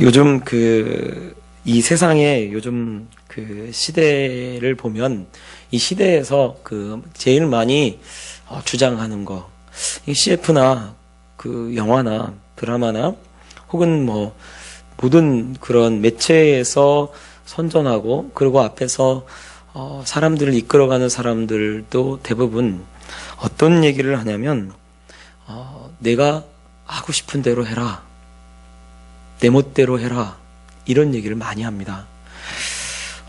요즘 이 세상에 요즘 시대를 보면 이 시대에서 제일 많이 주장하는 거, 이 CF나 영화나 드라마나 혹은 모든 그런 매체에서 선전하고 그리고 앞에서 사람들을 이끌어가는 사람들도 대부분 어떤 얘기를 하냐면 내가 하고 싶은 대로 해라, 내 멋대로 해라, 이런 얘기를 많이 합니다.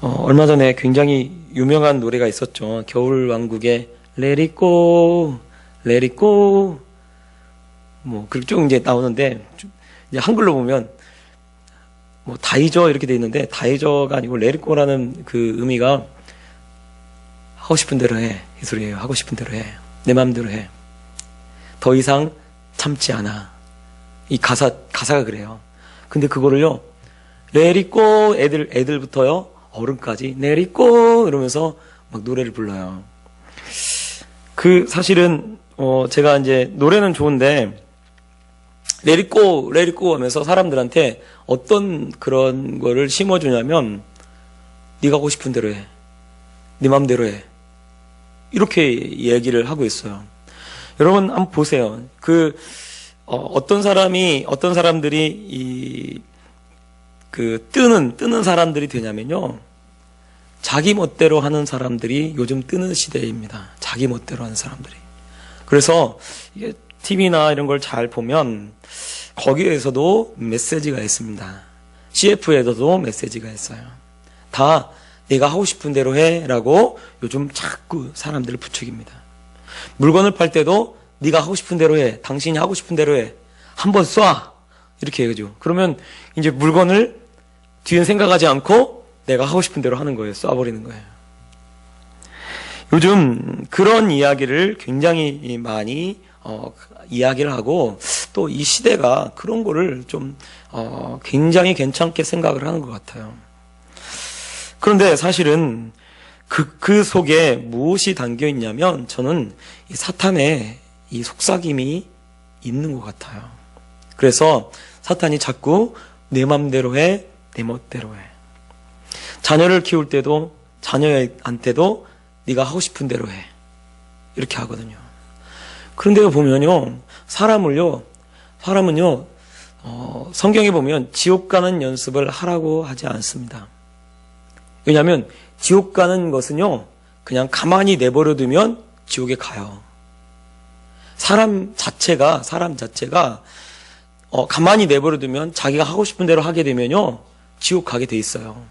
얼마 전에 굉장히 유명한 노래가 있었죠. 겨울왕국의 Let it go, let it go. 그렇게 쭉 이제 나오는데, 이제 한글로 보면, 다이저 이렇게 돼 있는데, 다이저가 아니고 Let it go라는 그 의미가 하고 싶은 대로 해. 이 소리예요. 하고 싶은 대로 해. 내 마음대로 해. 더 이상 참지 않아. 이 가사가 그래요. 근데 그거를요, Let it go, 애들부터요, 어른까지, Let it go, 이러면서 막 노래를 불러요. 사실은, 제가 이제, 노래는 좋은데, Let it go, let it go 하면서 사람들한테 어떤 그런 거를 심어주냐면, 네가 하고 싶은 대로 해. 네 맘대로 해. 이렇게 얘기를 하고 있어요. 여러분, 한번 보세요. 어떤 사람들이 뜨는 사람들이 되냐면요. 자기 멋대로 하는 사람들이 요즘 뜨는 시대입니다. 자기 멋대로 하는 사람들이. 그래서 이게 TV나 이런 걸 잘 보면 거기에서도 메시지가 있습니다. CF에서도 메시지가 있어요. 다 내가 하고 싶은 대로 해 라고 요즘 자꾸 사람들을 부추깁니다. 물건을 팔 때도 네가 하고 싶은 대로 해. 당신이 하고 싶은 대로 해. 한번 쏴. 이렇게 얘기하죠. 그러면 이제 물건을 뒤엔 생각하지 않고 내가 하고 싶은 대로 하는 거예요. 쏴버리는 거예요. 요즘 그런 이야기를 굉장히 많이 이야기를 하고 또 이 시대가 그런 거를 좀 굉장히 괜찮게 생각을 하는 것 같아요. 그런데 사실은 그 속에 무엇이 담겨 있냐면 저는 이 사탄의 이 속삭임이 있는 것 같아요. 그래서 사탄이 자꾸 내 맘대로 해, 내 멋대로 해. 자녀를 키울 때도 자녀한테도 네가 하고 싶은 대로 해. 이렇게 하거든요. 그런데 보면요, 사람은요, 성경에 보면 지옥 가는 연습을 하라고 하지 않습니다. 왜냐하면 지옥 가는 것은요, 그냥 가만히 내버려 두면 지옥에 가요. 사람 자체가 가만히 내버려 두면 자기가 하고 싶은 대로 하게 되면요, 지옥 가게 돼 있어요.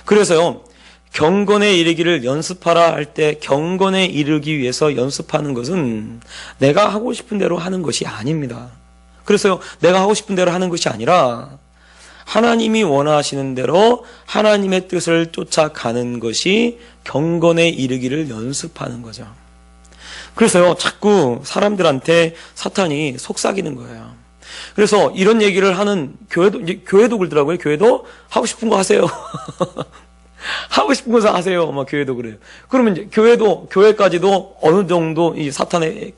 그래서요, 경건에 이르기를 연습하라 할 때 경건에 이르기 위해서 연습하는 것은 내가 하고 싶은 대로 하는 것이 아닙니다. 그래서요, 내가 하고 싶은 대로 하는 것이 아니라 하나님이 원하시는 대로 하나님의 뜻을 쫓아가는 것이 경건에 이르기를 연습하는 거죠. 그래서요, 자꾸 사람들한테 사탄이 속삭이는 거예요. 그래서 이런 얘기를 하는 교회도 그러더라고요. 교회도 하고 싶은 거 하세요. 하고 싶은 거 하세요. 교회도 그래요. 그러면 이제 교회까지도 어느 정도 이 사탄의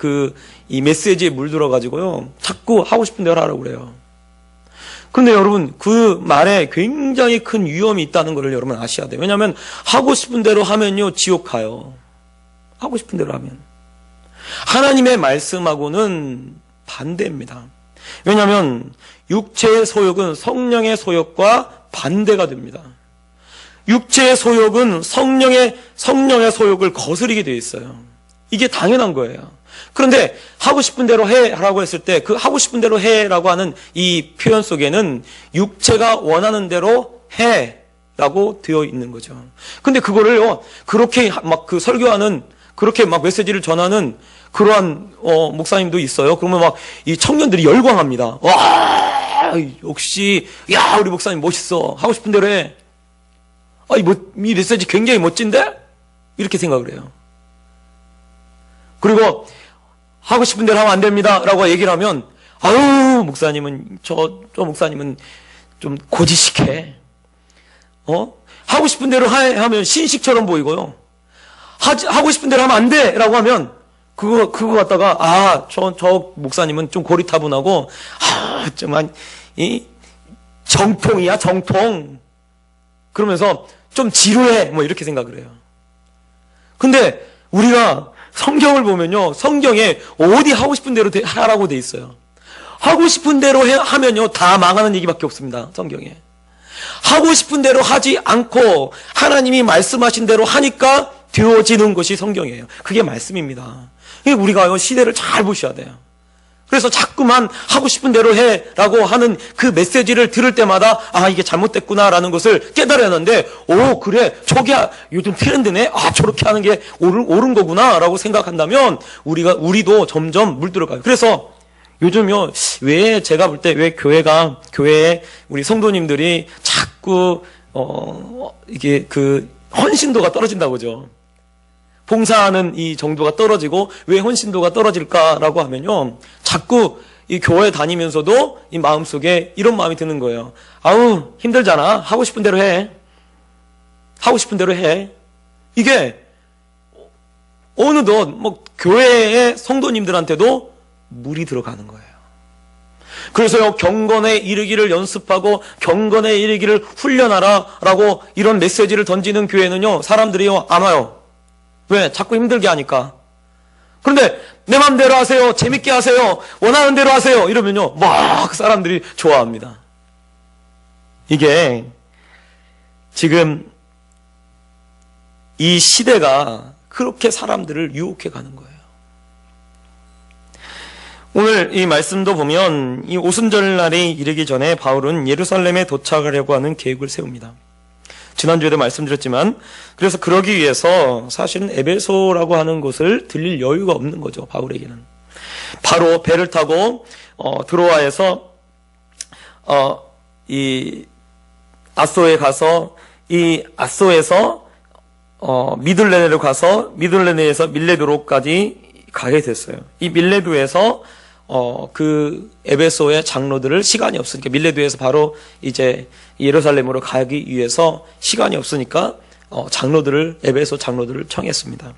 이 메시지에 물들어가지고요, 자꾸 하고 싶은 대로 하라고 그래요. 그런데 여러분, 그 말에 굉장히 큰 위험이 있다는 것을 여러분 아셔야 돼요. 왜냐하면 하고 싶은 대로 하면요, 지옥 가요. 하고 싶은 대로 하면. 하나님의 말씀하고는 반대입니다. 왜냐하면 육체의 소욕은 성령의 소욕과 반대가 됩니다. 육체의 소욕은 성령의 소욕을 거스르게 되어 있어요. 이게 당연한 거예요. 그런데 하고 싶은 대로 해라고 했을 때 그 하고 싶은 대로 해라고 하는 이 표현 속에는 육체가 원하는 대로 해라고 되어 있는 거죠. 근데 그거를 그렇게 설교하는, 그렇게 메시지를 전하는 그러한 목사님도 있어요. 그러면 이 청년들이 열광합니다. 와, 역시 야, 우리 목사님 멋있어. 하고 싶은 대로 해. 이 메시지 굉장히 멋진데? 이렇게 생각을 해요. 그리고 하고 싶은 대로 하면 안 됩니다 라고 얘기를 하면, 목사님은 저 목사님은 좀 고지식해. 하고 싶은 대로 하면 신식처럼 보이고요. 하고 싶은 대로 하면 안 돼 라고 하면 그거 갖다가, 저 목사님은 좀 고리타분하고, 정통이야, 정통. 그러면서 좀 지루해, 뭐 이렇게 생각을 해요. 근데 우리가 성경을 보면요, 성경에 어디 하고 싶은 대로 하라고 돼 있어요. 하고 싶은 대로 하면요, 다 망하는 얘기밖에 없습니다, 성경에. 하고 싶은 대로 하지 않고 하나님이 말씀하신 대로 하니까 되어지는 것이 성경이에요. 그게 말씀입니다. 우리가 시대를 잘 보셔야 돼요. 그래서 자꾸만 하고 싶은 대로 해라고 하는 그 메시지를 들을 때마다 이게 잘못됐구나라는 것을 깨달아야 하는데, 그래, 저게 요즘 트렌드네. 저렇게 하는 게 옳은 거구나라고 생각한다면 우리도 점점 물들어가요. 그래서 요즘요, 왜 제가 볼 때 왜 교회에 우리 성도님들이 자꾸 이게 그 헌신도가 떨어진다고 그러죠. 봉사하는 이 정도가 떨어지고 왜 헌신도가 떨어질까라고 하면요, 자꾸 이 교회 다니면서도 이 마음속에 이런 마음이 드는 거예요. 힘들잖아. 하고 싶은 대로 해. 하고 싶은 대로 해. 이게 어느덧 교회의 성도님들한테도 물이 들어가는 거예요. 그래서요, 경건에 이르기를 연습하고 경건에 이르기를 훈련하라라고 이런 메시지를 던지는 교회는요, 사람들이요 안 와요. 왜? 자꾸 힘들게 하니까. 그런데 내 맘대로 하세요, 재밌게 하세요, 원하는 대로 하세요 이러면요, 막 사람들이 좋아합니다. 이게 지금 이 시대가 그렇게 사람들을 유혹해 가는 거예요. 오늘 이 말씀도 보면 이 오순절날이 이르기 전에 바울은 예루살렘에 도착하려고 하는 계획을 세웁니다. 지난주에도 말씀드렸지만, 그래서 그러기 위해서 사실은 에베소라고 하는 곳을 들릴 여유가 없는 거죠, 바울에게는. 바로 배를 타고 드로아에서 이 아소에 가서, 이 아소에서 미들레네로 가서 미들레네에서 밀레도로까지 가게 됐어요. 이 밀레도에서 그 에베소의 장로들을, 시간이 없으니까 밀레도에서 바로 이제 예루살렘으로 가기 위해서 시간이 없으니까 에베소 장로들을 청했습니다.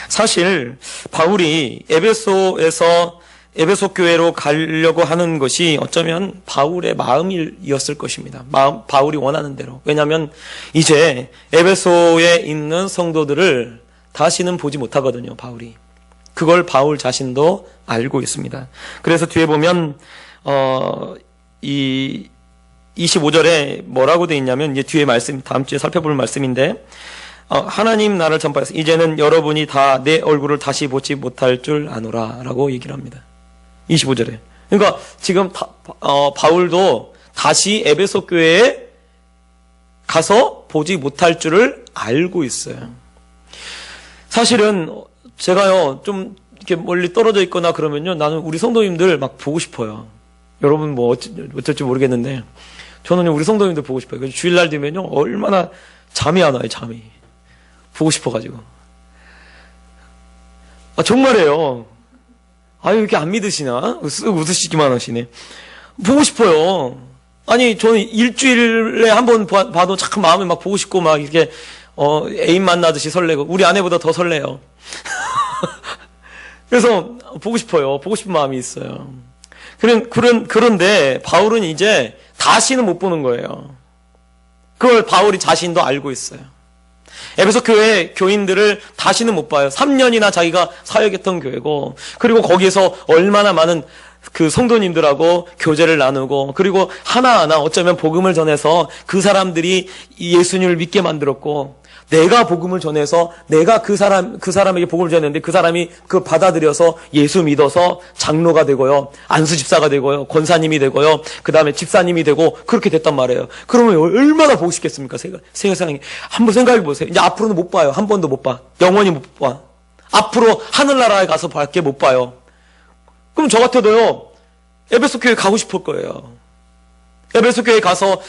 사실 바울이 에베소 교회로 가려고 하는 것이 어쩌면 바울의 마음이었을 것입니다. 바울이 원하는 대로. 왜냐하면 이제 에베소에 있는 성도들을 다시는 보지 못하거든요, 바울이. 그걸 바울 자신도 알고 있습니다. 그래서 뒤에 보면 이 25절에 뭐라고 돼 있냐면, 이제 뒤에 말씀, 다음 주에 살펴볼 말씀인데, 하나님 나를 전파해서 이제는 여러분이 다 내 얼굴을 다시 보지 못할 줄 아노라 라고 얘기를 합니다. 25절에. 그러니까 지금 바울도 다시 에베소 교회에 가서 보지 못할 줄을 알고 있어요. 사실은 제가요, 좀 이렇게 멀리 떨어져 있거나 그러면요, 나는 우리 성도님들 막 보고 싶어요. 여러분 뭐 어쩔지 모르겠는데, 저는 우리 성도님들 보고 싶어요. 그래서 주일날 되면요, 얼마나 잠이 안 와요, 잠이. 보고 싶어가지고. 정말이에요. 이렇게 안 믿으시나? 쓱 웃으시기만 하시네. 보고 싶어요. 아니, 저는 일주일에 한 번 봐도 참 마음이 막 보고 싶고, 막 이렇게, 애인 만나듯이 설레고, 우리 아내보다 더 설레요. 그래서 보고 싶어요. 보고 싶은 마음이 있어요. 그런데 바울은 이제 다시는 못 보는 거예요. 그걸 바울이 자신도 알고 있어요. 에베소 교회 교인들을 다시는 못 봐요. 3년이나 자기가 사역했던 교회고, 그리고 거기에서 얼마나 많은 그 성도님들하고 교제를 나누고, 그리고 하나하나 어쩌면 복음을 전해서 그 사람들이 예수님을 믿게 만들었고, 내가 복음을 전해서 내가 그 사람에게 복음을 전했는데 그 사람이 그 받아들여서 예수 믿어서 장로가 되고요, 안수집사가 되고요, 권사님이 되고요, 그 다음에 집사님이 되고, 그렇게 됐단 말이에요. 그러면 얼마나 보고 싶겠습니까? 세상에. 한번 생각해 보세요. 이제 앞으로는 못 봐요. 한 번도 못 봐. 영원히 못 봐. 앞으로 하늘나라에 가서 밖에 못 봐요. 그럼 저 같아도요, 에베소 교회 가고 싶을 거예요. 에베소 교회 가서,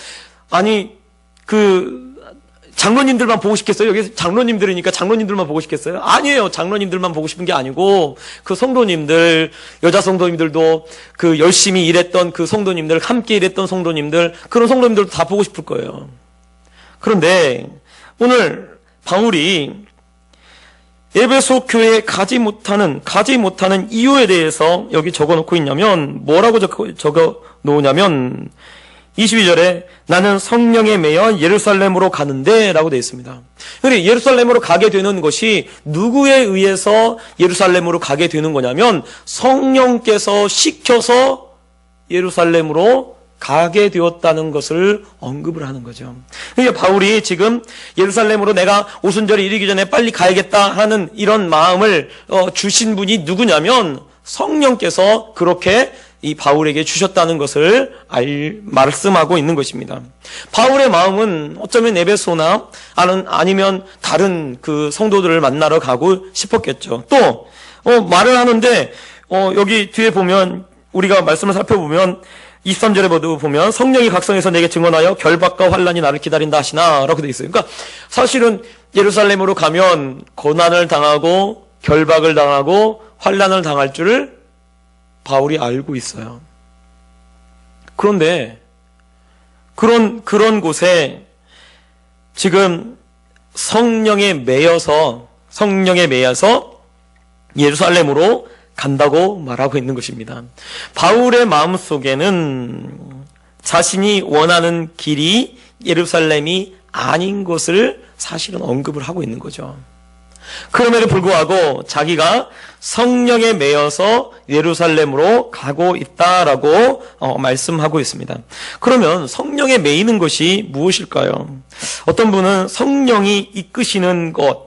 장로님들만 보고 싶겠어요? 여기 장로님들이니까 장로님들만 보고 싶겠어요? 아니에요. 장로님들만 보고 싶은 게 아니고, 그 성도님들, 여자 성도님들도, 그 열심히 일했던 그 성도님들, 함께 일했던 성도님들, 그런 성도님들도 다 보고 싶을 거예요. 그런데 오늘 바울이 에베소 교회에 가지 못하는 이유에 대해서 여기 적어 놓고 있냐면, 뭐라고 적어 놓으냐면, 22절에 나는 성령에 매여 예루살렘으로 가는데 라고 되어 있습니다. 그런데 예루살렘으로 가게 되는 것이 누구에 의해서 예루살렘으로 가게 되는 거냐면, 성령께서 시켜서 예루살렘으로 가게 되었다는 것을 언급을 하는 거죠. 그러니까 바울이 지금 예루살렘으로 내가 오순절이 이르기 전에 빨리 가야겠다 하는 이런 마음을 주신 분이 누구냐면 성령께서 그렇게 이 바울에게 주셨다는 것을 말씀하고 있는 것입니다. 바울의 마음은 어쩌면 에베소나 아니면 다른 그 성도들을 만나러 가고 싶었겠죠. 또 말을 하는데 여기 뒤에 보면 우리가 말씀을 살펴보면 23절에 보면 성령이 각성해서 내게 증언하여 결박과 환난이 나를 기다린다 하시나 라고 되어 있어요. 그러니까 사실은 예루살렘으로 가면 고난을 당하고 결박을 당하고 환난을 당할 줄을 바울이 알고 있어요. 그런데 그런 곳에 지금 성령에 매여서 예루살렘으로 간다고 말하고 있는 것입니다. 바울의 마음속에는 자신이 원하는 길이 예루살렘이 아닌 것을 사실은 언급을 하고 있는 거죠. 그럼에도 불구하고 자기가 성령에 매여서 예루살렘으로 가고 있다라고 말씀하고 있습니다. 그러면 성령에 매이는 것이 무엇일까요? 어떤 분은 성령이 이끄시는데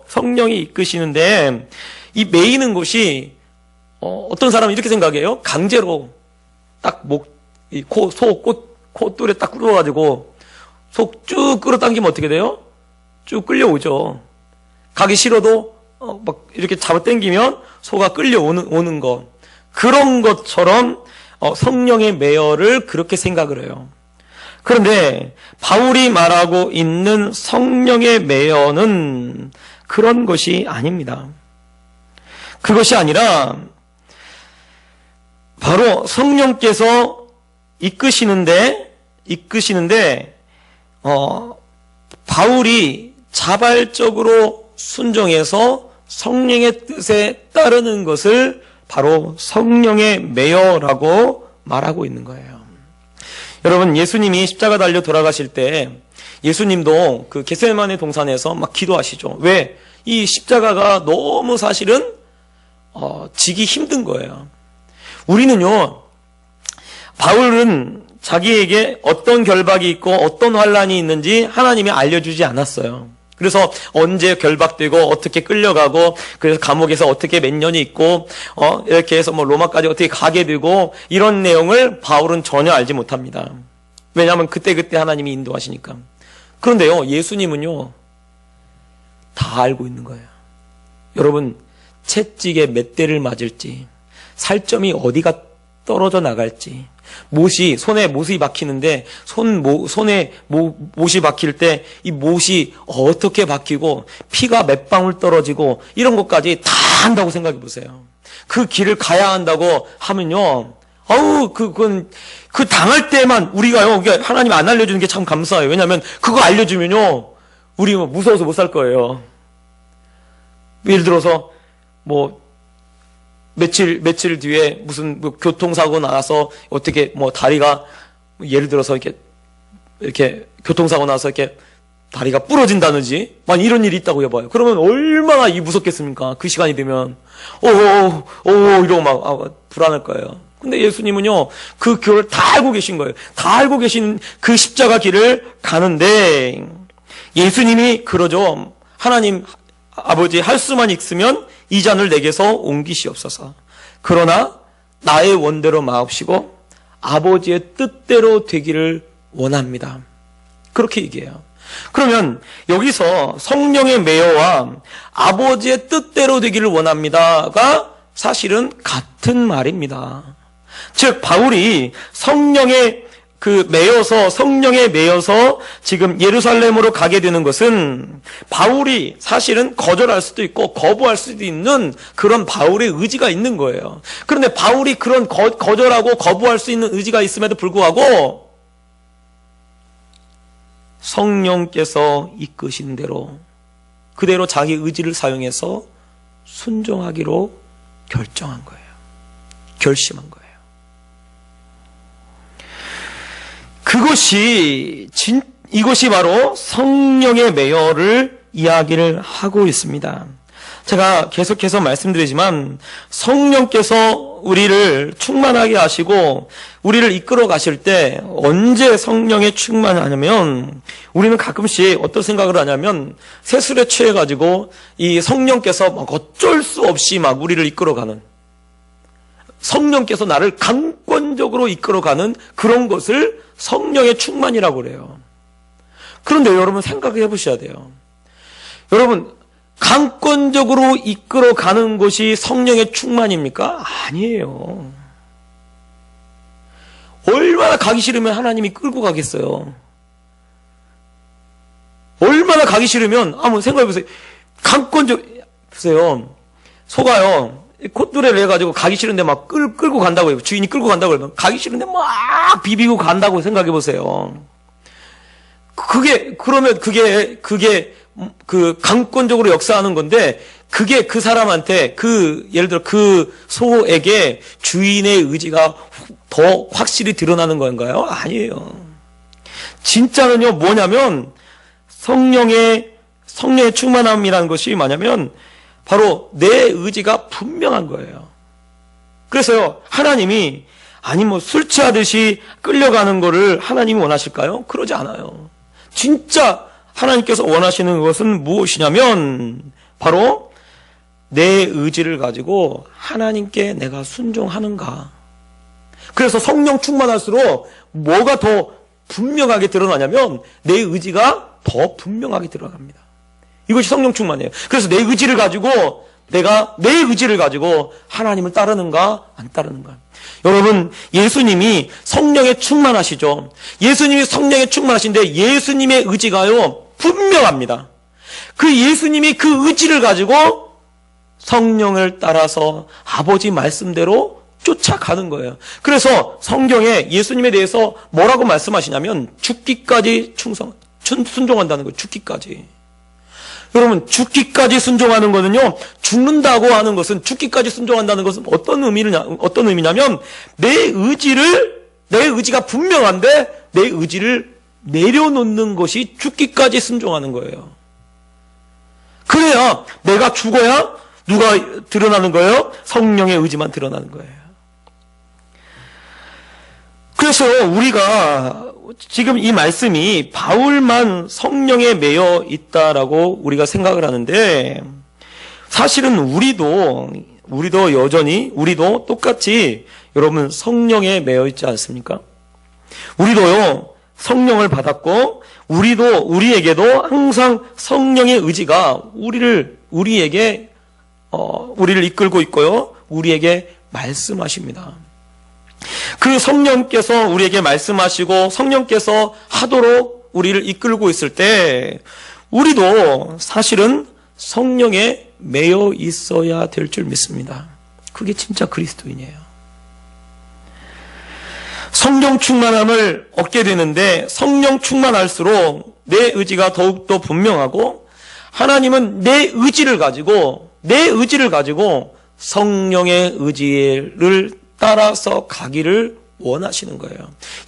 이 매이는 것이 어떤 사람은 이렇게 생각해요. 강제로 딱 콧돌에 딱 끌어가지고 속 쭉 끌어당기면 어떻게 돼요? 쭉 끌려오죠. 가기 싫어도 막 이렇게 잡아당기면 소가 끌려오는 것. 그런 것처럼 성령의 매여를 그렇게 생각을 해요. 그런데 바울이 말하고 있는 성령의 매여는 그런 것이 아닙니다. 그것이 아니라 바로 성령께서 이끄시는데 바울이 자발적으로 순종해서 성령의 뜻에 따르는 것을 바로 성령의 매여라고 말하고 있는 거예요. 여러분, 예수님이 십자가 달려 돌아가실 때 예수님도 그 겟세마네 동산에서 막 기도하시죠. 왜? 이 십자가가 너무 사실은 지기 힘든 거예요. 우리는요, 바울은 자기에게 어떤 결박이 있고 어떤 환난이 있는지 하나님이 알려주지 않았어요. 그래서 언제 결박되고 어떻게 끌려가고 그래서 감옥에서 어떻게 몇 년이 있고 이렇게 해서 뭐 로마까지 어떻게 가게 되고 이런 내용을 바울은 전혀 알지 못합니다. 왜냐하면 그때그때 하나님이 인도하시니까. 그런데요, 예수님은요 다 알고 있는 거예요. 여러분, 채찍에 몇 대를 맞을지, 살점이 어디가 떨어져 나갈지, 손에 못이 박히는데 손에 못이 박힐 때 이 못이 어떻게 박히고 피가 몇 방울 떨어지고 이런 것까지 다 한다고 생각해 보세요. 그 길을 가야 한다고 하면요, 그건 당할 때만 우리가요, 하나님 안 알려주는 게 참 감사해요. 왜냐하면 그거 알려주면요 우리 무서워서 못 살 거예요. 예를 들어서 며칠 뒤에 무슨 교통사고 나서 어떻게 다리가 예를 들어서 이렇게 교통사고 나서 이렇게 다리가 부러진다든지 이런 일이 있다고 해봐요. 그러면 얼마나 무섭겠습니까? 그 시간이 되면 이러고 막 불안할 거예요. 근데 예수님은요 그 길을 다 알고 계신 거예요. 다 알고 계신 그 십자가 길을 가는데 예수님이 그러죠. 하나님 아버지, 할 수만 있으면 이 잔을 내게서 옮기시옵소서. 그러나 나의 원대로 마옵시고 아버지의 뜻대로 되기를 원합니다. 그렇게 얘기해요. 그러면 여기서 성령의 매여와 아버지의 뜻대로 되기를 원합니다가 사실은 같은 말입니다. 즉 바울이 성령에 매여서 지금 예루살렘으로 가게 되는 것은 바울이 사실은 거절할 수도 있고 거부할 수도 있는 그런 바울의 의지가 있는 거예요. 그런데 바울이 그런 거절하고 거부할 수 있는 의지가 있음에도 불구하고 성령께서 이끄신 대로 그대로 자기 의지를 사용해서 순종하기로 결정한 거예요. 결심한 거예요. 이것이 바로 성령의 매여를 이야기를 하고 있습니다. 제가 계속해서 말씀드리지만 성령께서 우리를 충만하게 하시고 우리를 이끌어 가실 때 언제 성령에 충만하냐면 우리는 가끔씩 어떤 생각을 하냐면 새술에 취해가지고 이 성령께서 막 어쩔 수 없이 막 우리를 이끌어가는, 성령께서 나를 강권적으로 이끌어가는 그런 것을 성령의 충만이라고 그래요. 그런데 여러분 생각해 보셔야 돼요. 여러분, 강권적으로 이끌어가는 것이 성령의 충만입니까? 아니에요. 얼마나 가기 싫으면 하나님이 끌고 가겠어요. 얼마나 가기 싫으면 한번 생각해 보세요. 보세요. 소가요, 콧노래를 해가지고 가기 싫은데 막 끌고 간다고 해요. 주인이 끌고 간다고 그러면 가기 싫은데 막 비비고 간다고 생각해 보세요. 그게 그 강권적으로 역사하는 건데, 그게 그 사람한테, 예를 들어 그 소에게 주인의 의지가 더 확실히 드러나는 건가요? 아니에요. 진짜는요, 뭐냐면, 성령의 충만함이라는 것이 뭐냐면, 바로 내 의지가 분명한 거예요. 그래서요, 하나님이, 술 취하듯이 끌려가는 거를 하나님이 원하실까요? 그러지 않아요. 진짜 하나님께서 원하시는 것은 무엇이냐면 바로 내 의지를 가지고 하나님께 내가 순종하는가. 그래서 성령 충만할수록 뭐가 더 분명하게 드러나냐면 내 의지가 더 분명하게 드러납니다. 이것이 성령 충만이에요. 그래서 내 의지를 가지고 내가 내 의지를 가지고 하나님을 따르는가 안 따르는가. 여러분, 예수님이 성령에 충만하시죠. 예수님이 성령에 충만하신데 예수님의 의지가요 분명합니다. 그 예수님이 그 의지를 가지고 성령을 따라서 아버지 말씀대로 쫓아가는 거예요. 그래서 성경에 예수님에 대해서 뭐라고 말씀하시냐면 죽기까지 순종한다는 거예요. 죽기까지. 여러분, 죽기까지 순종하는 거는요, 죽는다고 하는 것은, 죽기까지 순종한다는 것은 어떤 의미냐면, 내 의지가 분명한데, 내 의지를 내려놓는 것이 죽기까지 순종하는 거예요. 그래야 내가 죽어야 누가 드러나는 거예요? 성령의 의지만 드러나는 거예요. 그래서 우리가 지금 이 말씀이 바울만 성령에 매여 있다라고 우리가 생각을 하는데, 사실은 우리도 여전히 똑같이 여러분 성령에 매여 있지 않습니까? 우리도요 성령을 받았고 우리에게도 항상 성령의 의지가 우리에게 우리를 이끌고 있고요, 우리에게 말씀하십니다. 그 성령께서 우리에게 말씀하시고 성령께서 하도록 우리를 이끌고 있을 때 우리도 사실은 성령에 매여 있어야 될 줄 믿습니다. 그게 진짜 그리스도인이에요. 성령 충만함을 얻게 되는데 성령 충만할수록 내 의지가 더욱더 분명하고 하나님은 내 의지를 가지고 성령의 의지를 따라서 가기를 원하시는 거예요.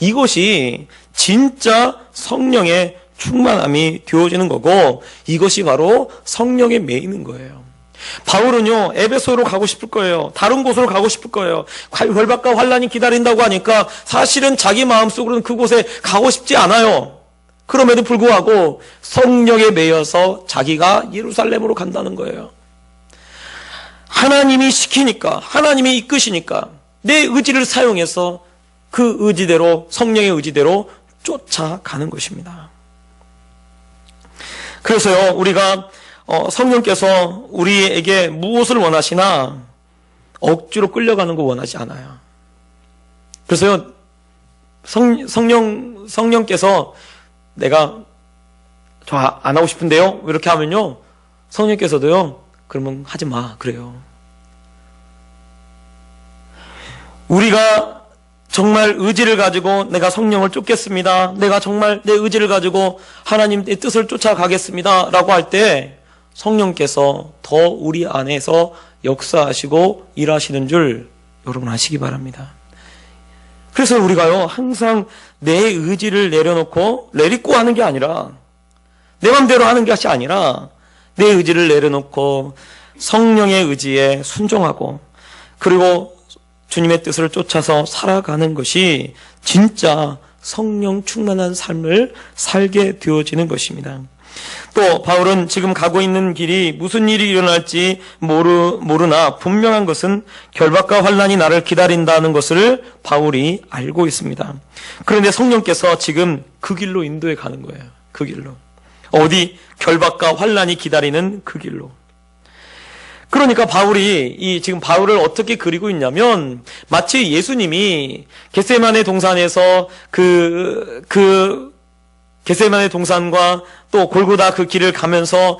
이것이 진짜 성령의 충만함이 되어지는 거고 이것이 바로 성령에 매이는 거예요. 바울은요 에베소로 가고 싶을 거예요. 다른 곳으로 가고 싶을 거예요. 결박과 환난이 기다린다고 하니까 사실은 자기 마음속으로는 그곳에 가고 싶지 않아요. 그럼에도 불구하고 성령에 매여서 자기가 예루살렘으로 간다는 거예요. 하나님이 시키니까, 하나님이 이끄시니까 내 의지를 사용해서 그 의지대로, 성령의 의지대로 쫓아가는 것입니다. 그래서요, 우리가 성령께서 우리에게 무엇을 원하시나 억지로 끌려가는 거 원하지 않아요. 그래서요, 성령께서 내가 저 안 하고 싶은데요? 이렇게 하면요, 성령께서도요, 그러면 하지 마. 그래요. 우리가 정말 의지를 가지고 내가 성령을 쫓겠습니다. 내가 정말 내 의지를 가지고 하나님의 뜻을 쫓아가겠습니다. 라고 할 때 성령께서 더 우리 안에서 역사하시고 일하시는 줄 여러분 아시기 바랍니다. 그래서 우리가요, 항상 내 의지를 내려놓고 내리고 하는 게 아니라, 내 맘대로 하는 것이 아니라 내 의지를 내려놓고 성령의 의지에 순종하고, 그리고 주님의 뜻을 쫓아서 살아가는 것이 진짜 성령 충만한 삶을 살게 되어지는 것입니다. 또 바울은 지금 가고 있는 길이 무슨 일이 일어날지 모르나 분명한 것은 결박과 환난이 나를 기다린다는 것을 바울이 알고 있습니다. 그런데 성령께서 지금 그 길로 인도해 가는 거예요. 그 길로. 어디? 결박과 환난이 기다리는 그 길로. 그러니까 바울이 지금 바울을 어떻게 그리고 있냐면, 마치 예수님이 겟세마네 동산에서 겟세마네 동산과 또 골고다 그 길을 가면서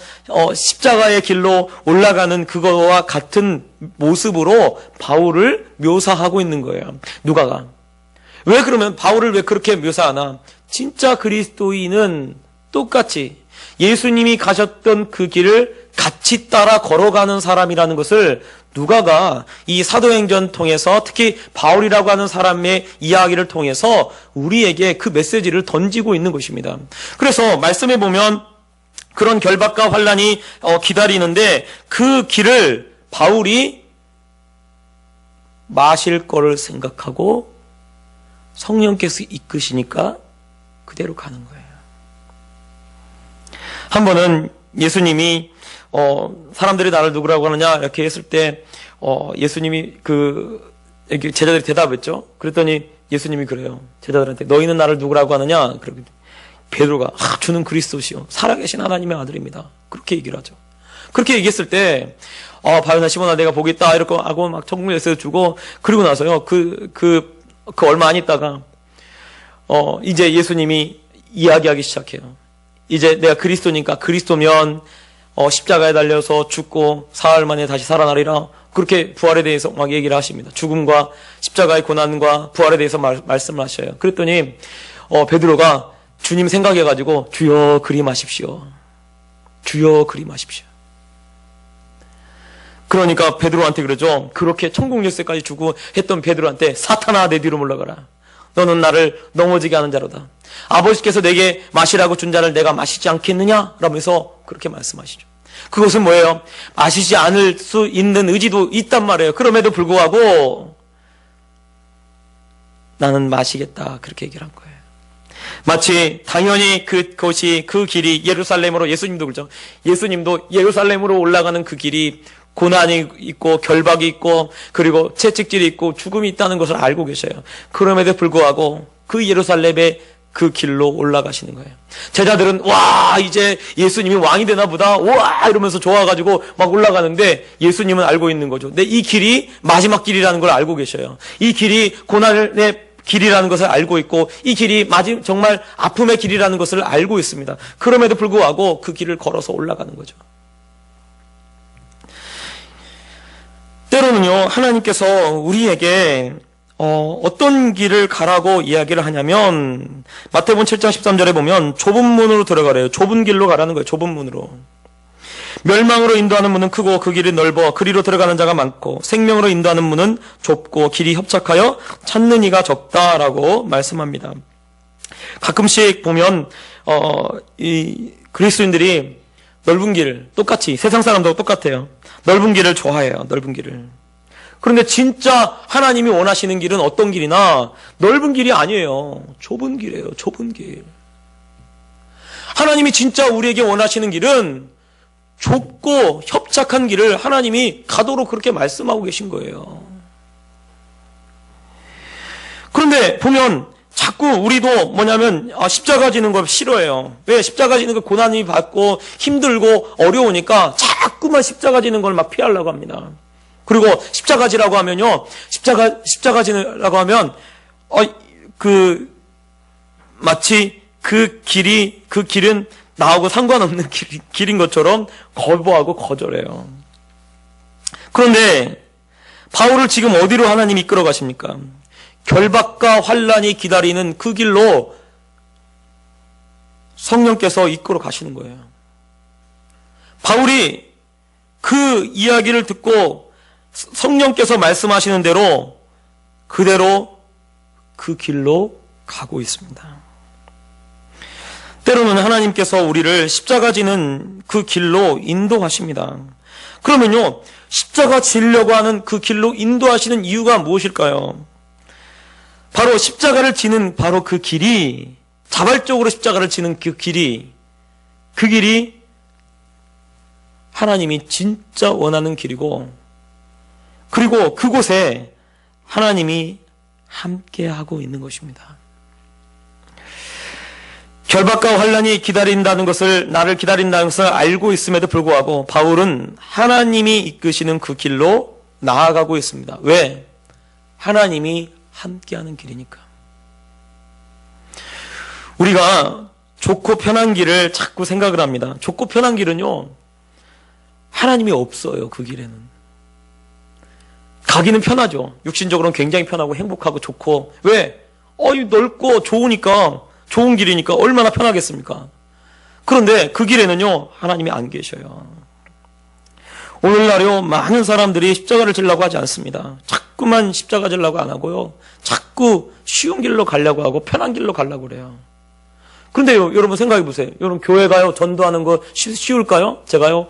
십자가의 길로 올라가는 그거와 같은 모습으로 바울을 묘사하고 있는 거예요. 누가가. 왜 그러면 바울을 왜 그렇게 묘사하나? 진짜 그리스도인은 똑같이 예수님이 가셨던 그 길을 같이 따라 걸어가는 사람이라는 것을 누가가 이 사도행전 통해서, 특히 바울이라고 하는 사람의 이야기를 통해서 우리에게 그 메시지를 던지고 있는 것입니다. 그래서 말씀해 보면 그런 결박과 환난이 기다리는데 그 길을 바울이 마실 거를 생각하고 성령께서 이끄시니까 그대로 가는 거예요. 한 번은 예수님이 사람들이 나를 누구라고 하느냐 이렇게 했을 때 예수님이 이렇게 제자들이 대답했죠. 그랬더니 예수님이 그래요. 제자들한테 너희는 나를 누구라고 하느냐? 그러고 베드로가 주는 그리스도시요 살아계신 하나님의 아들입니다. 그렇게 얘기를 하죠. 그렇게 얘기했을 때 바요나 시몬아 내가 보겠다 이렇게 하고 막 천국 열쇠를 주고, 그리고 나서요 그 얼마 안 있다가 이제 예수님이 이야기하기 시작해요. 이제 내가 그리스도니까, 그리스도면 십자가에 달려서 죽고 사흘 만에 다시 살아나리라. 그렇게 부활에 대해서 막 얘기를 하십니다. 죽음과 십자가의 고난과 부활에 대해서 말씀을 하셔요. 그랬더니 베드로가 주님 생각해가지고 주여 그림하십시오. 주여 그림하십시오. 그러니까 베드로한테 그러죠. 그렇게 천국 열쇠까지 주고 했던 베드로한테 사탄아 내 뒤로 물러가라. 너는 나를 넘어지게 하는 자로다. 아버지께서 내게 마시라고 준 잔을 내가 마시지 않겠느냐? 라면서 그렇게 말씀하시죠. 그것은 뭐예요? 마시지 않을 수 있는 의지도 있단 말이에요. 그럼에도 불구하고 나는 마시겠다. 그렇게 얘기를 한 거예요. 마치 당연히 그것이 그 길이 예루살렘으로, 예수님도 그렇죠. 예수님도 예루살렘으로 올라가는 그 길이 고난이 있고 결박이 있고 그리고 채찍질이 있고 죽음이 있다는 것을 알고 계셔요. 그럼에도 불구하고 그 예루살렘의 그 길로 올라가시는 거예요. 제자들은 와 이제 예수님이 왕이 되나 보다 와 이러면서 좋아가지고 막 올라가는데 예수님은 알고 있는 거죠. 근데 이 길이 마지막 길이라는 걸 알고 계셔요. 이 길이 고난의 길이라는 것을 알고 있고 이 길이 정말 아픔의 길이라는 것을 알고 있습니다. 그럼에도 불구하고 그 길을 걸어서 올라가는 거죠. 때로는요, 하나님께서 우리에게 어떤 길을 가라고 이야기를 하냐면 마태복음 7장 13절에 보면 좁은 문으로 들어가래요. 좁은 길로 가라는 거예요. 좁은 문으로. 멸망으로 인도하는 문은 크고 그 길이 넓어 그리로 들어가는 자가 많고 생명으로 인도하는 문은 좁고 길이 협착하여 찾는 이가 적다라고 말씀합니다. 가끔씩 보면 이 그리스도인들이 넓은 길, 똑같이 세상 사람들하고 똑같아요. 넓은 길을 좋아해요. 넓은 길을. 그런데 진짜 하나님이 원하시는 길은 어떤 길이나 넓은 길이 아니에요. 좁은 길이에요. 좁은 길. 하나님이 진짜 우리에게 원하시는 길은 좁고 협착한 길을 하나님이 가도록 그렇게 말씀하고 계신 거예요. 그런데 보면 자꾸 우리도 뭐냐면 십자가 지는 걸 싫어해요. 왜? 십자가 지는 걸 고난이 받고 힘들고 어려우니까 자꾸만 십자가 지는 걸 막 피하려고 합니다. 그리고 십자가 지라고 하면요, 십자가 지라고 하면 마치 그 길은 나하고 상관없는 길인 것처럼 거부하고 거절해요. 그런데 바울을 지금 어디로 하나님이 이끌어 가십니까? 결박과 환난이 기다리는 그 길로 성령께서 이끌어 가시는 거예요. 바울이 그 이야기를 듣고 성령께서 말씀하시는 대로 그대로 그 길로 가고 있습니다. 때로는 하나님께서 우리를 십자가 지는 그 길로 인도하십니다. 그러면요, 십자가 지려고 하는 그 길로 인도하시는 이유가 무엇일까요? 바로 십자가를 지는 바로 그 길이, 자발적으로 십자가를 지는 그 길이 하나님이 진짜 원하는 길이고, 그리고 그곳에 하나님이 함께하고 있는 것입니다. 결박과 환난이 기다린다는 것을, 나를 기다린다는 것을 알고 있음에도 불구하고 바울은 하나님이 이끄시는 그 길로 나아가고 있습니다. 왜? 하나님이 함께하는 길이니까. 우리가 좋고 편한 길을 자꾸 생각을 합니다. 좋고 편한 길은요, 하나님이 없어요. 그 길에는. 가기는 편하죠. 육신적으로는 굉장히 편하고 행복하고 좋고. 왜? 넓고 좋으니까, 좋은 길이니까 얼마나 편하겠습니까? 그런데 그 길에는요, 하나님이 안 계셔요. 오늘날요, 많은 사람들이 십자가를 지려고 하지 않습니다. 자꾸만 십자가 지려고 안 하고요, 자꾸 쉬운 길로 가려고 하고 편한 길로 가려고 그래요. 그런데요, 여러분 생각해 보세요. 여러분 교회 가요, 전도하는 거 쉬울까요? 제가요,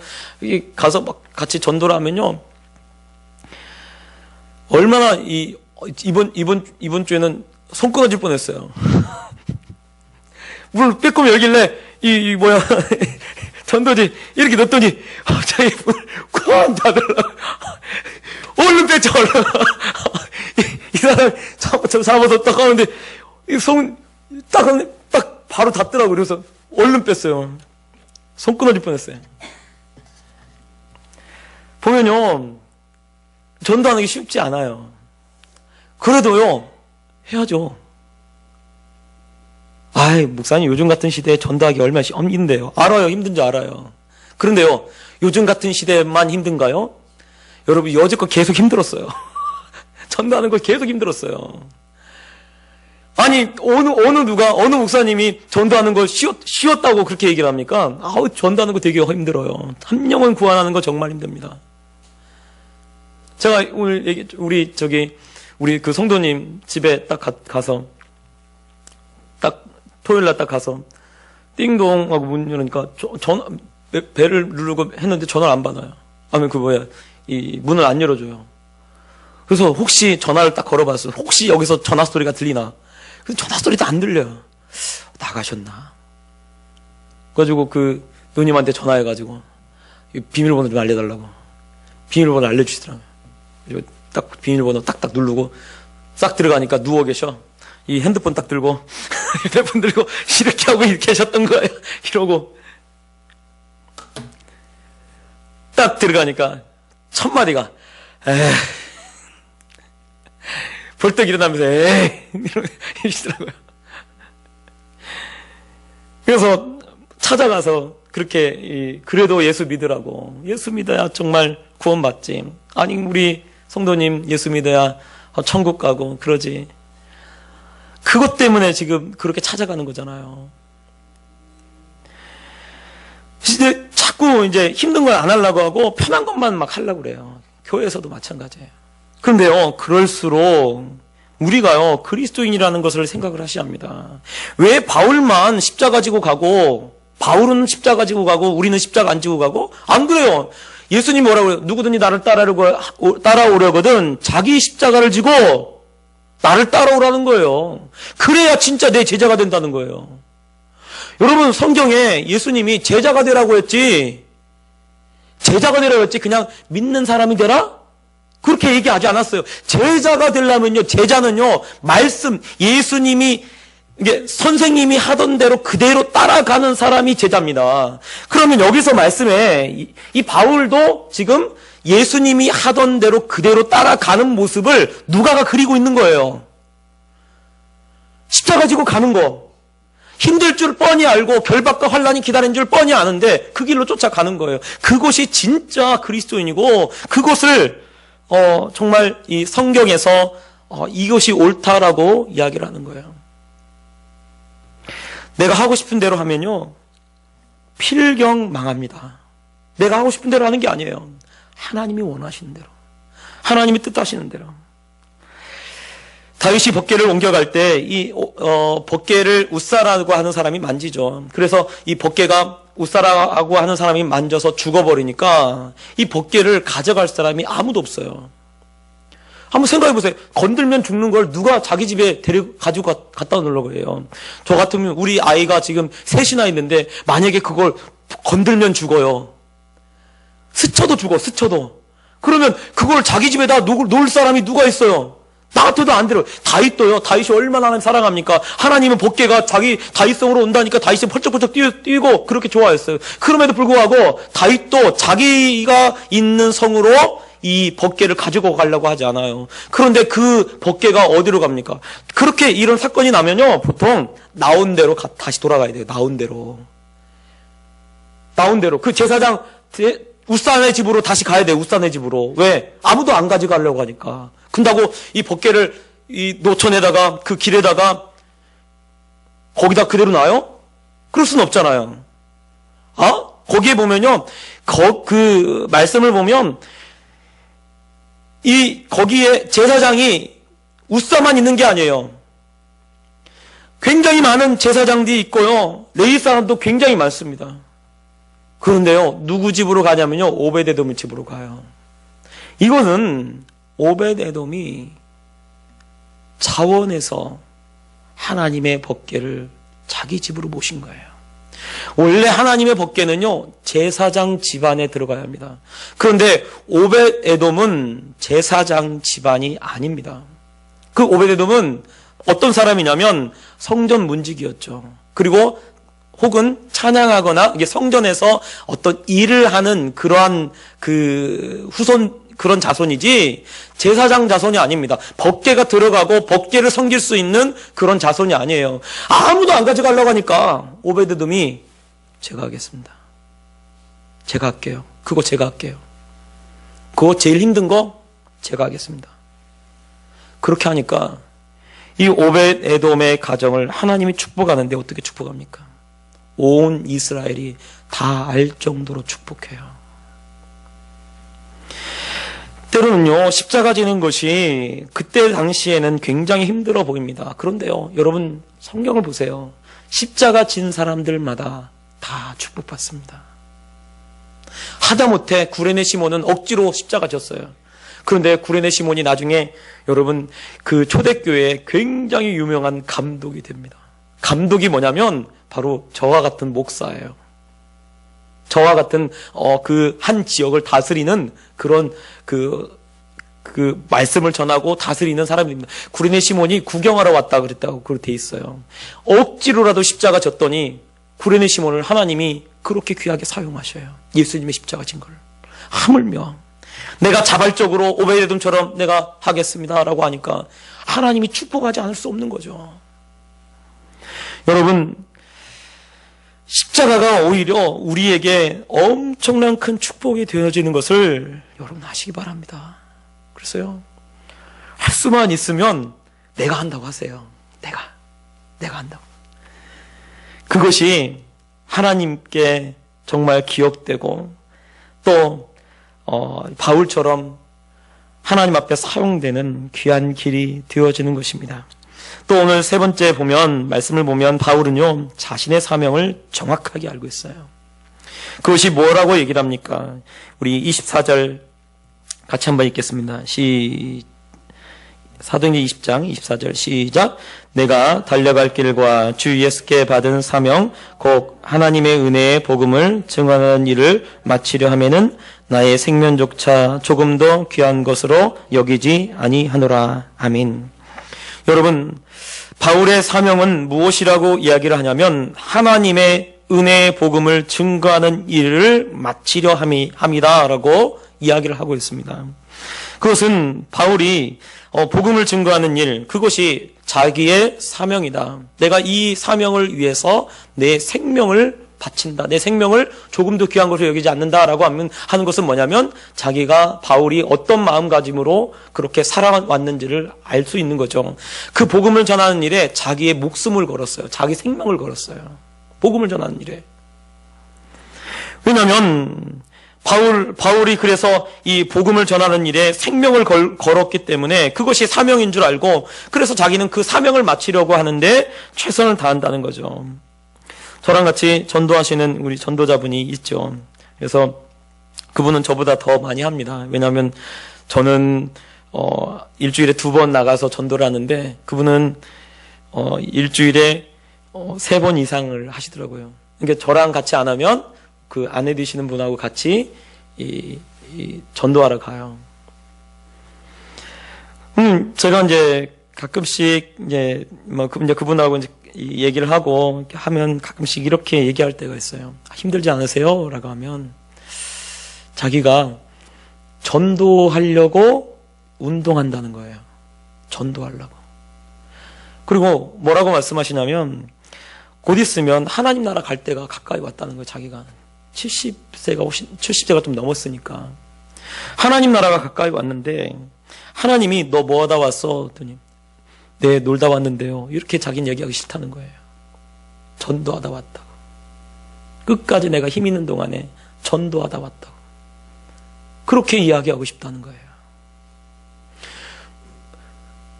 가서 막 같이 전도를 하면요, 얼마나 이번 주에는 손 끊어질 뻔했어요. 물 빼꼼 열길래 전도지 이렇게 넣었더니 갑자기 물 꽉 닫으려고. 얼른 뺐죠, 얼른. 이 사람 잡아서 딱 하는데 손 딱 바로 닫더라고. 그래서 얼른 뺐어요. 손 끊어질 뻔했어요. 보면요, 전도하는 게 쉽지 않아요. 그래도요, 해야죠. 목사님, 요즘 같은 시대에 전도하기 얼마나 힘든데요. 알아요. 힘든 줄 알아요. 그런데요, 요즘 같은 시대만 힘든가요? 여러분, 여지껏 계속 힘들었어요. 전도하는 거 계속 힘들었어요. 아니, 어느 목사님이 전도하는 거 쉬웠다고 그렇게 얘기를 합니까? 전도하는 거 되게 힘들어요. 한 영혼 구원하는 거 정말 힘듭니다. 제가 오늘 우리 그 성도님 집에 딱 가서, 토요일날 딱 가서, 띵동 하고 문 열으니까, 배를 누르고 했는데 전화를 안 받아요. 이 문을 안 열어줘요. 그래서 혹시 전화를 딱 걸어봤어요. 혹시 여기서 전화 소리가 들리나? 근데 전화 소리도 안 들려요. 나가셨나? 그래가지고 그 누님한테 전화해가지고, 비밀번호 좀 알려달라고. 비밀번호 알려주시더라고요. 그리고 딱 비밀번호 딱딱 누르고, 싹 들어가니까 누워 계셔. 이 핸드폰 딱 들고, 휴대폰 들고, 이렇게 하고 계셨던 거예요. 이러고. 딱 들어가니까, 첫 마디가, 벌떡 일어나면서, 이러시더라고요. 그래서 찾아가서, 그렇게, 그래도 예수 믿으라고. 예수 믿어야 정말 구원받지. 아니, 우리 성도님 예수 믿어야 천국 가고, 그러지. 그것 때문에 지금 그렇게 찾아가는 거잖아요. 이제 자꾸 힘든 걸 안 하려고 하고 편한 것만 막 하려고 그래요. 교회에서도 마찬가지예요. 그런데요, 그럴수록 우리가요, 그리스도인이라는 것을 생각을 하셔야 합니다. 왜 바울만 십자가 지고 가고, 바울은 십자가 지고 가고, 우리는 십자가 안 지고 가고? 안 그래요. 예수님이 뭐라고 그래요? 누구든지 나를 따라오려거든 자기 십자가를 지고 나를 따라오라는 거예요. 그래야 진짜 내 제자가 된다는 거예요. 여러분, 성경에 예수님이 제자가 되라고 했지, 그냥 믿는 사람이 되라? 그렇게 얘기하지 않았어요. 제자가 되려면요, 제자는요, 말씀, 예수님이, 선생님이 하던 대로 그대로 따라가는 사람이 제자입니다. 그러면 여기서 말씀에, 이 바울도 지금 예수님이 하던 대로 그대로 따라가는 모습을 누가가 그리고 있는 거예요. 십자가 지고 가는 거. 힘들 줄 뻔히 알고 결박과 환난이 기다린 줄 뻔히 아는데 그 길로 쫓아가는 거예요. 그것이 진짜 그리스도인이고, 그것을 정말 이 성경에서 이것이 옳다라고 이야기를 하는 거예요. 내가 하고 싶은 대로 하면요, 필경 망합니다. 내가 하고 싶은 대로 하는 게 아니에요. 하나님이 원하시는 대로, 하나님이 뜻하시는 대로. 다윗이 벗개를 옮겨갈 때 이 벗개를 웃사라고 하는 사람이 만지죠. 그래서 이 벗개가 웃사라고 하는 사람이 만져서 죽어버리니까 이 벗개를 가져갈 사람이 아무도 없어요. 한번 생각해 보세요. 건들면 죽는 걸 누가 자기 집에 가지고 갖다 놓으려고 해요. 저 같으면 우리 아이가 지금 셋이나 있는데 만약에 그걸 건들면 죽어요. 스쳐도 죽어, 스쳐도. 그러면 그걸 자기 집에다 놓을 사람이 누가 있어요? 나 같아도 안 들어요. 다윗도요. 다윗이 얼마나 하나님 사랑합니까? 하나님은 벗개가 자기 다윗성으로 온다니까 다윗이 펄쩍펄쩍 뛰고 그렇게 좋아했어요. 그럼에도 불구하고 다윗도 자기가 있는 성으로 이 벗개를 가지고 가려고 하지 않아요. 그런데 그 벗개가 어디로 갑니까? 그렇게 이런 사건이 나면요, 보통 나온 대로 다시 돌아가야 돼요. 나온 대로. 그 제사장 웃산의 집으로 다시 가야 돼요. 웃산의 집으로. 왜? 아무도 안 가져가려고 하니까. 근다고 이 벗개를 이 노천에다가 그 길에다가 거기다 그대로 놔요? 그럴 수는 없잖아요. 거기에 보면요, 그 말씀을 보면 거기에 제사장이 웃사만 있는 게 아니에요. 굉장히 많은 제사장들이 있고요. 레위 사람도 굉장히 많습니다. 그런데요, 누구 집으로 가냐면요, 오베데돔 집으로 가요. 이것은 오베데돔이 자원해서 하나님의 벗개를 자기 집으로 모신 거예요. 원래 하나님의 벗개는요, 제사장 집안에 들어가야 합니다. 그런데 오벳에돔은 제사장 집안이 아닙니다. 그 오벳에돔은 어떤 사람이냐면 성전 문지기였죠. 그리고 혹은 찬양하거나 이게 성전에서 어떤 일을 하는 그러한 그런 자손이지 제사장 자손이 아닙니다. 벗개가 들어가고 벗개를 섬길 수 있는 그런 자손이 아니에요. 아무도 안 가져가려고 하니까 오베데돔이 제가 하겠습니다. 제가 할게요. 그거 제가 할게요. 그거 제일 힘든 거 제가 하겠습니다. 그렇게 하니까 이 오벳에돔의 가정을 하나님이 축복하는데 어떻게 축복합니까? 온 이스라엘이 다 알 정도로 축복해요. 때로는요, 십자가 지는 것이 그때 당시에는 굉장히 힘들어 보입니다. 그런데요, 여러분 성경을 보세요. 십자가 진 사람들마다 다 축복받습니다. 하다못해 구레네 시몬은 억지로 십자가 졌어요. 그런데 구레네 시몬이 나중에 여러분 그 초대교회에 굉장히 유명한 감독이 됩니다. 감독이 뭐냐면 바로 저와 같은 목사예요. 저와 같은 그 한 지역을 다스리는 그런 그 말씀을 전하고 다스리는 사람입니다. 구레네 시몬이 구경하러 왔다 그랬다고 그렇게 돼 있어요. 억지로라도 십자가 졌더니 구레네 시몬을 하나님이 그렇게 귀하게 사용하셔요. 예수님의 십자가 진 걸. 하물며 내가 자발적으로 오베데돔처럼 내가 하겠습니다라고 하니까 하나님이 축복하지 않을 수 없는 거죠. 여러분, 십자가가 오히려 우리에게 엄청난 큰 축복이 되어지는 것을 여러분 아시기 바랍니다. 그래서요, 할 수만 있으면 내가 한다고 하세요. 내가 한다고. 그것이 하나님께 정말 기억되고 또 바울처럼 하나님 앞에 사용되는 귀한 길이 되어지는 것입니다. 또 오늘 세 번째 말씀을 보면 바울은요, 자신의 사명을 정확하게 알고 있어요. 그것이 뭐라고 얘기를 합니까? 우리 24절 같이 한번 읽겠습니다. 사도행전 20장 24절 시작. 내가 달려갈 길과 주 예수께 받은 사명 곧 하나님의 은혜의 복음을 증언하는 일을 마치려 하면은 나의 생명조차 조금 더 귀한 것으로 여기지 아니하노라. 아멘. 여러분, 바울의 사명은 무엇이라고 이야기를 하냐면 하나님의 은혜의 복음을 증거하는 일을 마치려 함이다라고 이야기를 하고 있습니다. 그것은 바울이 복음을 증거하는 일, 그것이 자기의 사명이다. 내가 이 사명을 위해서 내 생명을 바친다. 내 생명을 조금 더 귀한 것으로 여기지 않는다라고 하는 것은 뭐냐면 자기가 바울이 어떤 마음가짐으로 그렇게 살아왔는지를 알 수 있는 거죠. 그 복음을 전하는 일에 자기의 목숨을 걸었어요. 자기 생명을 걸었어요. 복음을 전하는 일에. 왜냐하면 바울이 그래서 이 복음을 전하는 일에 생명을 걸었기 때문에 그것이 사명인 줄 알고 그래서 자기는 그 사명을 마치려고 하는데 최선을 다한다는 거죠. 저랑 같이 전도하시는 우리 전도자분이 있죠. 그래서 그분은 저보다 더 많이 합니다. 왜냐하면 저는 일주일에 2번 나가서 전도를 하는데 그분은 일주일에 3번 이상을 하시더라고요. 그러니까 저랑 같이 안 하면 그 아내 되시는 분하고 같이 이 전도하러 가요. 제가 이제 가끔씩 이제 그분하고 이제 얘기를 하고 이렇게 하면 가끔씩 이렇게 얘기할 때가 있어요. 힘들지 않으세요? 라고 하면 자기가 전도하려고 운동한다는 거예요. 전도하려고. 그리고 뭐라고 말씀하시냐면 곧 있으면 하나님 나라 갈 때가 가까이 왔다는 거예요. 자기가 70세가 좀 넘었으니까 하나님 나라가 가까이 왔는데 하나님이 너 뭐 하다 왔어? 했더니 네, 놀다 왔는데요. 이렇게 자기는 얘기하기 싫다는 거예요. 전도하다 왔다고. 끝까지 내가 힘 있는 동안에 전도하다 왔다고. 그렇게 이야기하고 싶다는 거예요.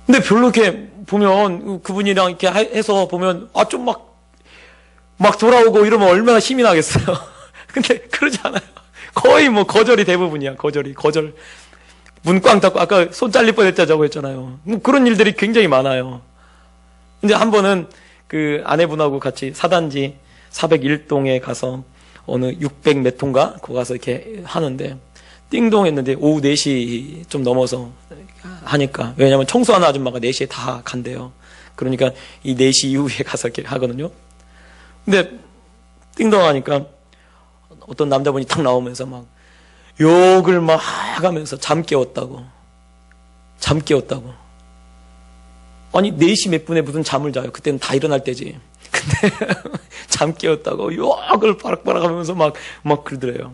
근데 별로 이렇게 보면 그분이랑 이렇게 해서 보면 좀 막 돌아오고 이러면 얼마나 힘이 나겠어요. 근데 그러지 않아요. 거의 뭐 거절이 대부분이야. 거절. 문 꽝 닫고 아까 손 잘릴 뻔했다고 했잖아요. 뭐 그런 일들이 굉장히 많아요. 이제 한 번은 그 아내분하고 같이 사단지 401동에 가서 어느 600 몇 통가 거기 가서 이렇게 하는데 띵동 했는데 오후 4시 좀 넘어서 하니까 왜냐하면 청소하는 아줌마가 4시에 다 간대요. 그러니까 이 4시 이후에 가서 이렇게 하거든요. 근데 띵동 하니까 어떤 남자분이 탁 나오면서 막 욕을 막 하면서 잠 깨웠다고. 아니 4시 몇 분에 무슨 잠을 자요. 그때는 다 일어날 때지. 근데 잠 깨웠다고 욕을 바락바락 하면서 막 그러더래요.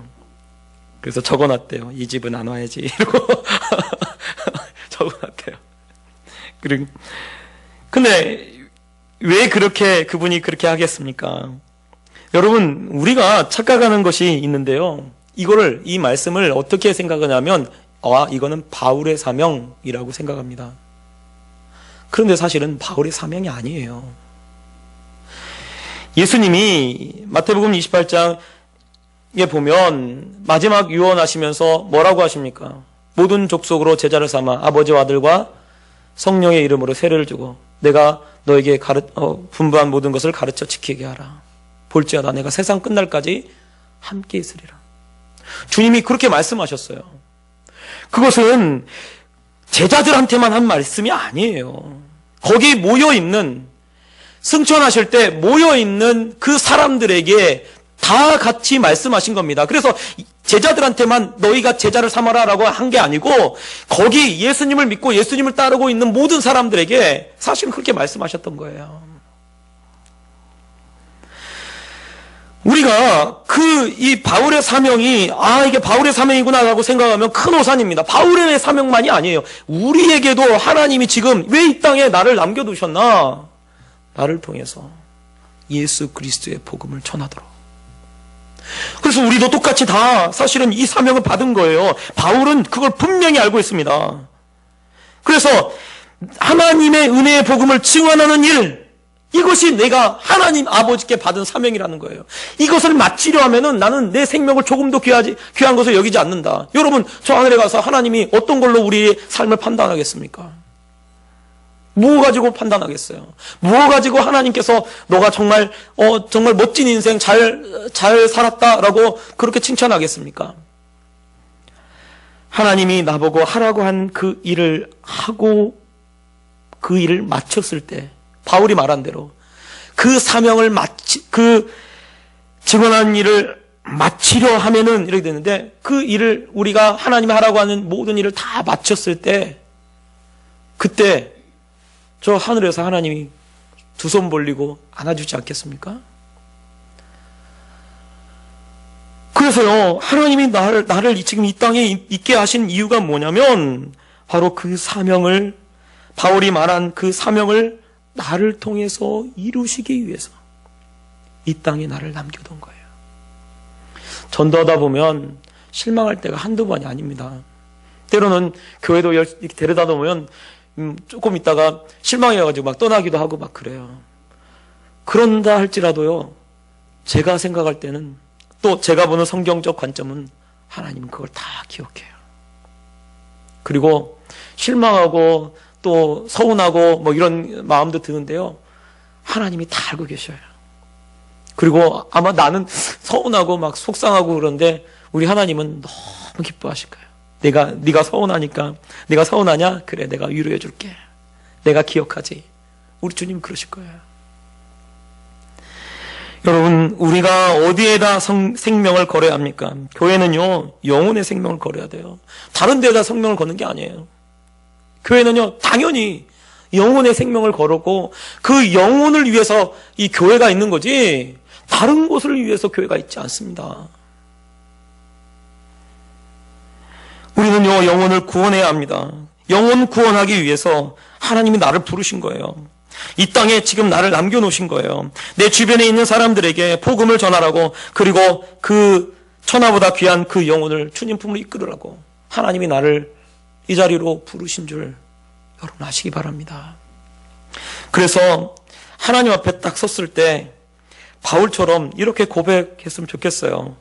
그래서 적어놨대요. 이 집은 안 와야지 이러고 적어놨대요. 근데 왜 그분이 그렇게 하겠습니까? 여러분, 우리가 착각하는 것이 있는데요. 이 말씀을 어떻게 생각하냐면, 이거는 바울의 사명이라고 생각합니다. 그런데 사실은 바울의 사명이 아니에요. 예수님이 마태복음 28장에 보면 마지막 유언하시면서 뭐라고 하십니까? 모든 족속으로 제자를 삼아 아버지와 아들과 성령의 이름으로 세례를 주고 내가 너에게 분부한 모든 것을 가르쳐 지키게 하라. 볼지어다 내가 세상 끝날까지 함께 있으리라. 주님이 그렇게 말씀하셨어요. 그것은 제자들한테만 한 말씀이 아니에요. 거기 모여있는 승천하실 때 모여있는 그 사람들에게 다 같이 말씀하신 겁니다. 그래서 제자들한테만 너희가 제자를 삼아라 라고 한 게 아니고 거기 예수님을 믿고 예수님을 따르고 있는 모든 사람들에게 사실은 그렇게 말씀하셨던 거예요. 우리가 이 바울의 사명이 이게 바울의 사명이구나 라고 생각하면 큰 오산입니다. 바울의 사명만이 아니에요. 우리에게도 하나님이 지금 왜 이 땅에 나를 남겨두셨나? 나를 통해서 예수 그리스도의 복음을 전하도록. 그래서 우리도 똑같이 다 사실은 이 사명을 받은 거예요. 바울은 그걸 분명히 알고 있습니다. 그래서 하나님의 은혜의 복음을 증언하는 일, 이것이 내가 하나님 아버지께 받은 사명이라는 거예요. 이것을 마치려 하면은 나는 내 생명을 조금도 귀한 것을 여기지 않는다. 여러분, 저 하늘에 가서 하나님이 어떤 걸로 우리의 삶을 판단하겠습니까? 뭐 가지고 판단하겠어요? 뭐 가지고 하나님께서 너가 정말 멋진 인생 잘 살았다라고 그렇게 칭찬하겠습니까? 하나님이 나보고 하라고 한 그 일을 하고 그 일을 마쳤을 때 바울이 말한 대로 그 사명을 증언한 일을 마치려 하면은 이렇게 되는데 그 일을 우리가 하나님이 하라고 하는 모든 일을 다 마쳤을 때 그때 저 하늘에서 하나님이 두 손 벌리고 안아주지 않겠습니까? 그래서요, 하나님이 나를 지금 이 땅에 있게 하신 이유가 뭐냐면 바로 그 사명을, 바울이 말한 그 사명을 나를 통해서 이루시기 위해서 이 땅에 나를 남겨둔 거예요. 전도하다 보면 실망할 때가 한두 번이 아닙니다. 때로는 교회도 이렇게 데려다 놓으면 조금 있다가 실망해가지고 막 떠나기도 하고 막 그래요. 그런다 할지라도요, 제가 생각할 때는, 또 제가 보는 성경적 관점은 하나님은 그걸 다 기억해요. 그리고 실망하고 또 서운하고 뭐 이런 마음도 드는데요, 하나님이 다 알고 계셔요. 그리고 아마 나는 서운하고 막 속상하고 그런데 우리 하나님은 너무 기뻐하실 거예요. 네가 서운하니까, 네가 서운하냐? 그래, 내가 위로해 줄게. 내가 기억하지. 우리 주님 그러실 거예요. 여러분, 우리가 어디에다 생명을 걸어야 합니까? 교회는요, 영혼의 생명을 걸어야 돼요. 다른 데다 생명을 거는 게 아니에요. 교회는요, 당연히 영혼의 생명을 걸었고, 그 영혼을 위해서 이 교회가 있는 거지, 다른 곳을 위해서 교회가 있지 않습니다. 우리는요, 영혼을 구원해야 합니다. 영혼 구원하기 위해서 하나님이 나를 부르신 거예요. 이 땅에 지금 나를 남겨놓으신 거예요. 내 주변에 있는 사람들에게 복음을 전하라고, 그리고 그 천하보다 귀한 그 영혼을 주님 품으로 이끌으라고 하나님이 나를 이 자리로 부르신 줄 여러분 아시기 바랍니다. 그래서 하나님 앞에 딱 섰을 때 바울처럼 이렇게 고백했으면 좋겠어요.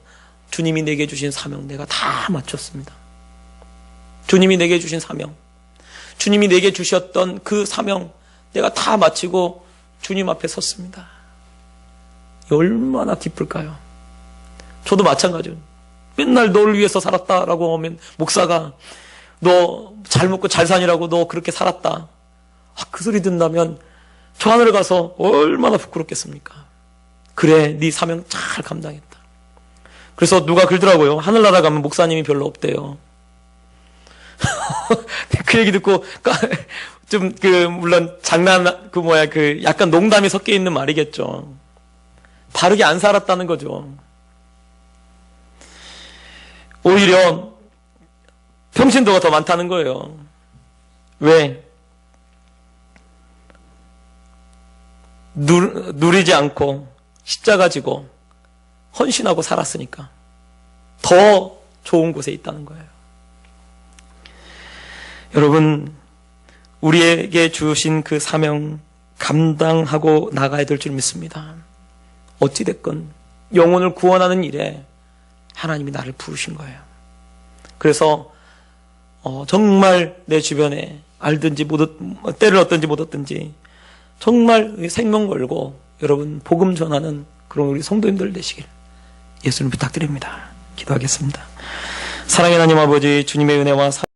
주님이 내게 주신 사명 내가 다 마쳤습니다. 주님이 내게 주신 사명, 주님이 내게 주셨던 그 사명 내가 다 마치고 주님 앞에 섰습니다. 얼마나 기쁠까요? 저도 마찬가지예요. 맨날 너를 위해서 살았다라고 하면 목사가 너 잘 먹고 잘 사니라고 너 그렇게 살았다. 그 소리 듣는다면 저 하늘 가서 얼마나 부끄럽겠습니까? 그래, 네 사명 잘 감당했다. 그래서 누가 그러더라고요. 하늘나라 가면 목사님이 별로 없대요. 그 얘기 듣고 좀 물론 장난 약간 농담이 섞여 있는 말이겠죠. 바르게 안 살았다는 거죠. 오히려 평신도가 더 많다는 거예요. 왜? 누리지 않고 십자가 지고 헌신하고 살았으니까 더 좋은 곳에 있다는 거예요. 여러분, 우리에게 주신 그 사명 감당하고 나가야 될 줄 믿습니다. 어찌됐건 영혼을 구원하는 일에 하나님이 나를 부르신 거예요. 그래서 정말 내 주변에 알든지 때를 얻든지 못 얻든지 정말 생명 걸고 여러분 복음 전하는 그런 우리 성도님들 되시길 예수님 부탁드립니다. 기도하겠습니다. 사랑의 하나님 아버지, 주님의 은혜와